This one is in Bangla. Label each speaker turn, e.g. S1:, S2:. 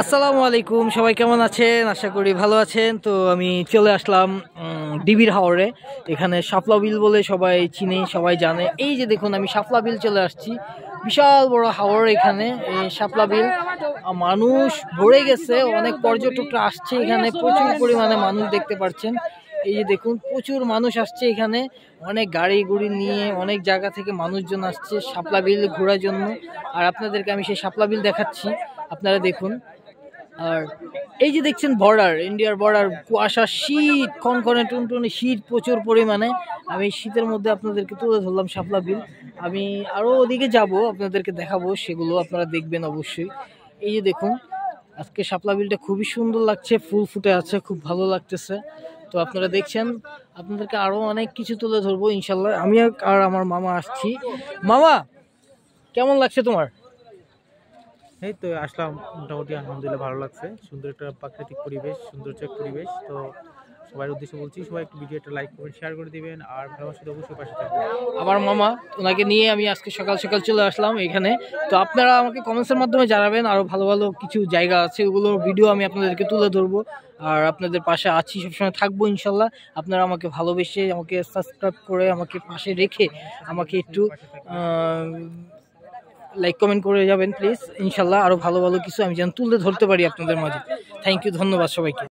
S1: আসসালামু আলাইকুম, সবাই কেমন আছেন? আশা করি ভালো আছেন। তো আমি চলে আসলাম ডিবির হাওরে। এখানে শাপলা বিল বলে সবাই চিনে, সবাই জানে। এই যে দেখুন, আমি শাপলা বিল চলে আসছি। বিশাল বড় হাওর এখানে, এই শাপলা বিল। মানুষ ভরে গেছে, অনেক পর্যটকরা আসছে এখানে, প্রচুর পরিমাণে মানুষ দেখতে পাচ্ছেন। এই যে দেখুন, প্রচুর মানুষ আসছে এখানে, অনেক গাড়ি গুড়ি নিয়ে অনেক জায়গা থেকে মানুষজন আসছে শাপলা বিল ঘোরার জন্য। আর আপনাদেরকে আমি সেই শাপলা বিল দেখাচ্ছি, আপনারা দেখুন। আর এই যে দেখছেন বর্ডার, ইন্ডিয়ার বর্ডার, কুয়াশা, শীত, কনকনে টুনটুনে শীত প্রচুর পরিমাণে। আমি শীতের মধ্যে আপনাদেরকে তুলে ধরলাম শাপলা বিল। আমি আরও ওদিকে যাব, আপনাদেরকে দেখাবো, সেগুলো আপনারা দেখবেন অবশ্যই। এই যে দেখুন, আজকে শাপলা বিলটা খুবই সুন্দর লাগছে, ফুল ফুটে আছে, খুব ভালো লাগতেছে। তো আপনারা দেখছেন, আপনাদেরকে আরও অনেক কিছু তুলে ধরবো ইনশাল্লাহ। আমি আর আমার মামা আসছি। মামা, কেমন লাগছে তোমার?
S2: এই তো আসলাম, মোটামুটি আলহামদুলিল্লাহ ভালো লাগছে। সুন্দর একটা প্রাকৃতিক পরিবেশ, সুন্দর একটা পরিবেশ। তো সবার উদ্দেশ্যে বলছি, সবাই একটু ভিডিওটা লাইক করবেন, শেয়ার করে দিবেন, আর ভালোবাসার সাথে অবশ্যই পাশে থাকবেন।
S1: আমার মামা, ওনাকে নিয়ে আমি আজকে সকাল সকাল চলে আসলাম এখানে। তো আপনারা আমাকে কমেন্টসের মাধ্যমে জানাবেন, আরও ভালো ভালো কিছু জায়গা আছে, ওগুলোর ভিডিও আমি আপনাদেরকে তুলে ধরবো। আর আপনাদের পাশে আছি, সবসময় থাকবো ইনশাল্লাহ। আপনারা আমাকে ভালোবেসে, আমাকে সাবস্ক্রাইব করে, আমাকে পাশে রেখে, আমাকে একটু লাইক কমেন্ট করে যাবেন প্লিজ। ইনশাল্লাহ আরও ভালো ভালো কিছু আমি যেন তুলে ধরতে পারি আপনাদের মাঝে। থ্যাংক ইউ, ধন্যবাদ সবাইকে।